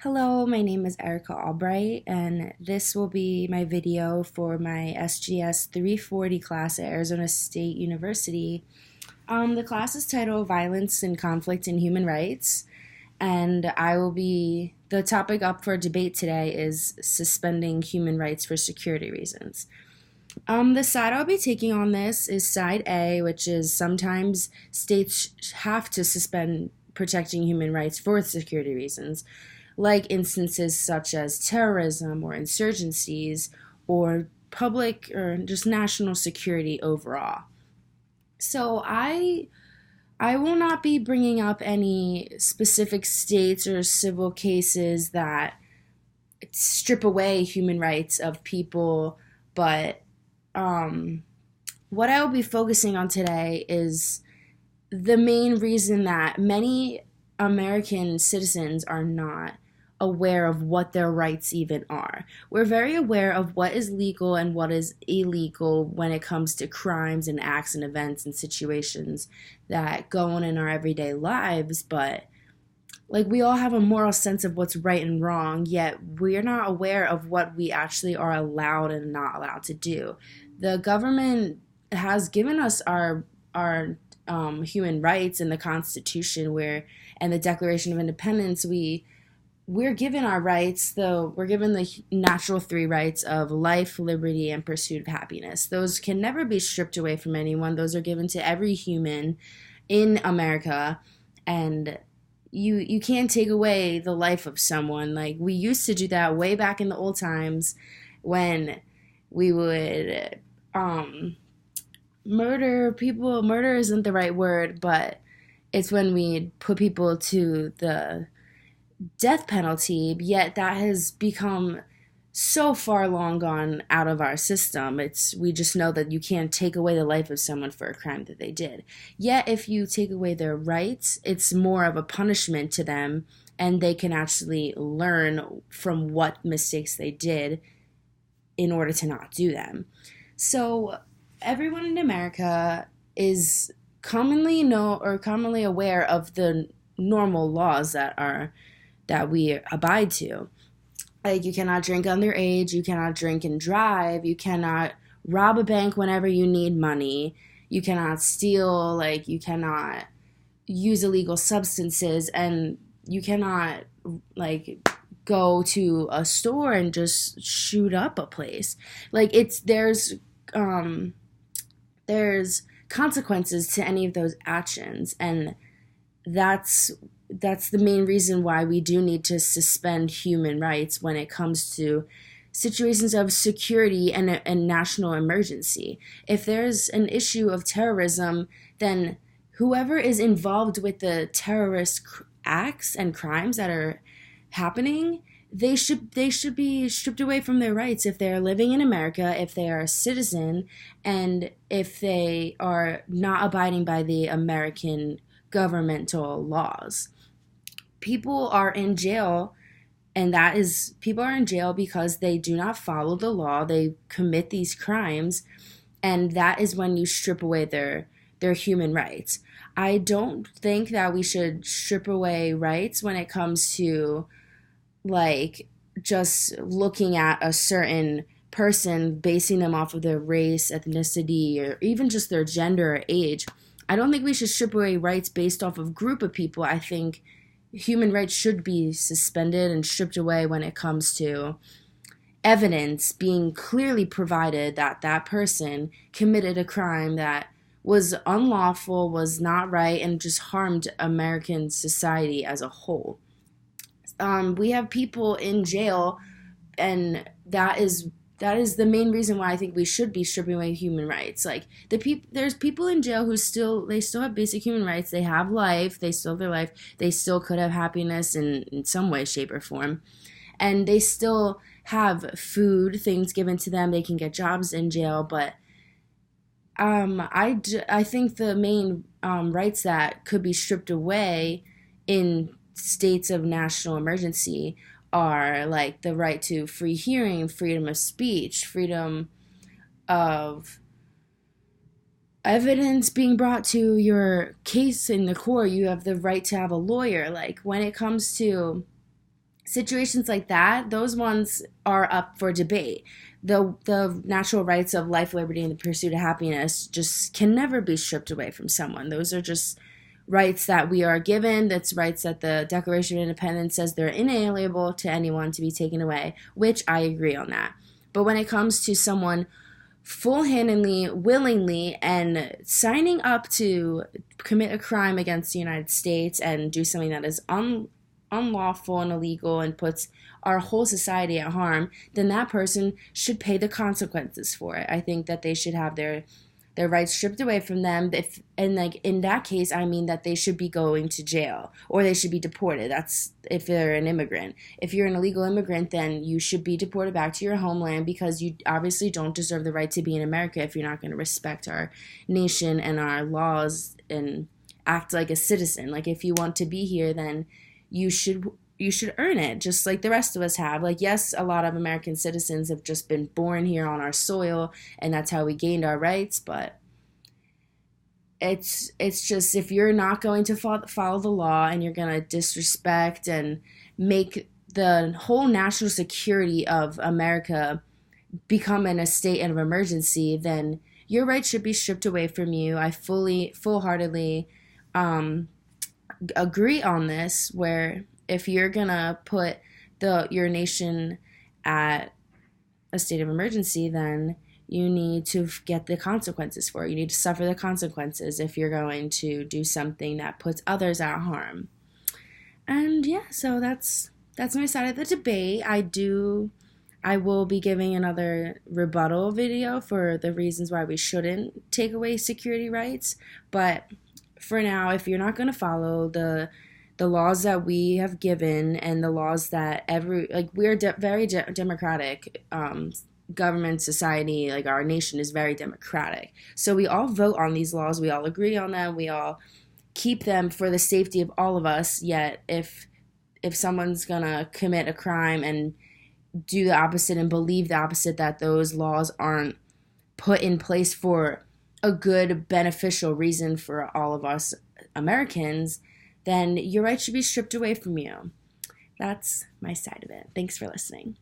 Hello, my name is Erica Albright, and this will be my video for my SGS 340 class at Arizona State University. The class is titled Violence and Conflict in Human Rights, and the topic up for debate today is suspending human rights for security reasons. The side I'll be taking on this is side A, which is sometimes states have to suspend protecting human rights for security reasons, like instances such as terrorism or insurgencies or public or just national security overall. So I will not be bringing up any specific states or civil cases that strip away human rights of people, but um, what I will be focusing on today is the main reason that many American citizens are not aware of what their rights even are. We're very aware of what is legal and what is illegal when it comes to crimes and acts and events and situations that go on in our everyday lives, but we all have a moral sense of what's right and wrong, yet we're not aware of what we actually are allowed and not allowed to do. The government has given us our human rights in the Constitution, where and the Declaration of Independence. We're given our rights, though we're given the natural three rights of life, liberty, and pursuit of happiness. Those can never be stripped away from anyone. Those are given to every human in America, and you can't take away the life of someone. Like, we used to do that way back in the old times when we would murder people. Murder isn't the right word, but it's when we put people to the death penalty, yet that has become so far long gone out of our system. We just know that you can't take away the life of someone for a crime that they did. Yet if you take away their rights, it's more of a punishment to them, and they can actually learn from what mistakes they did in order to not do them. So everyone in America is commonly aware of the normal laws that we abide to. Like, you cannot drink underage, you cannot drink and drive, you cannot rob a bank whenever you need money, you cannot steal, you cannot use illegal substances, and you cannot go to a store and just shoot up a place. There's consequences to any of those actions, and that's the main reason why we do need to suspend human rights when it comes to situations of security and national emergency. If there's an issue of terrorism, then whoever is involved with the terrorist acts and crimes that are happening, they should be stripped away from their rights if they're living in America, if they are a citizen, and if they are not abiding by the American governmental laws. People are in jail, and people are in jail because they do not follow the law. They commit these crimes, and that is when you strip away their human rights. I don't think that we should strip away rights when it comes to just looking at a certain person, basing them off of their race, ethnicity, or even just their gender or age. I don't think we should strip away rights based off of a group of people. I think human rights should be suspended and stripped away when it comes to evidence being clearly provided that that person committed a crime that was unlawful, was not right, and just harmed American society as a whole. We have people in jail, and that is the main reason why I think we should be stripping away human rights. There's people in jail who still have basic human rights. They have life. They still have their life. They still could have happiness in some way, shape, or form, and they still have food, things given to them. They can get jobs in jail, but I think the main rights that could be stripped away in states of national emergency are the right to free hearing, freedom of speech, freedom of evidence being brought to your case in the court. You have the right to have a lawyer. When it comes to situations like that, those ones are up for debate. The natural rights of life, liberty, and the pursuit of happiness just can never be stripped away from someone. Those are just rights that we are given. That's rights that the Declaration of Independence says they're inalienable to anyone to be taken away, which I agree on that. But when it comes to someone full-handedly, willingly, and signing up to commit a crime against the United States and do something that is unlawful and illegal and puts our whole society at harm, then that person should pay the consequences for it. I think that they should have their rights stripped away from them. If and like in that case, I mean that they should be going to jail or they should be deported. That's if they're an immigrant. If you're an illegal immigrant, then you should be deported back to your homeland because you obviously don't deserve the right to be in America if you're not going to respect our nation and our laws and act like a citizen. Like if you want to be here, then you should earn it just like the rest of us have. Like, yes, a lot of American citizens have just been born here on our soil and that's how we gained our rights, but it's just if you're not going to follow the law and you're going to disrespect and make the whole national security of America become in a state of emergency, then your rights should be stripped away from you. I full-heartedly um, agree on this, where if you're gonna put your nation at a state of emergency, then you need to get the consequences for it. You need to suffer the consequences if you're going to do something that puts others at harm. And yeah, so that's my side of the debate. I will be giving another rebuttal video for the reasons why we shouldn't take away security rights, but for now, if you're not going to follow the laws that we have given and the laws that we're very democratic government society, like our nation is very democratic. So we all vote on these laws, we all agree on them, we all keep them for the safety of all of us. Yet if someone's going to commit a crime and do the opposite and believe the opposite, that those laws aren't put in place for a good, beneficial reason for all of us Americans, then your rights should be stripped away from you. That's my side of it. Thanks for listening.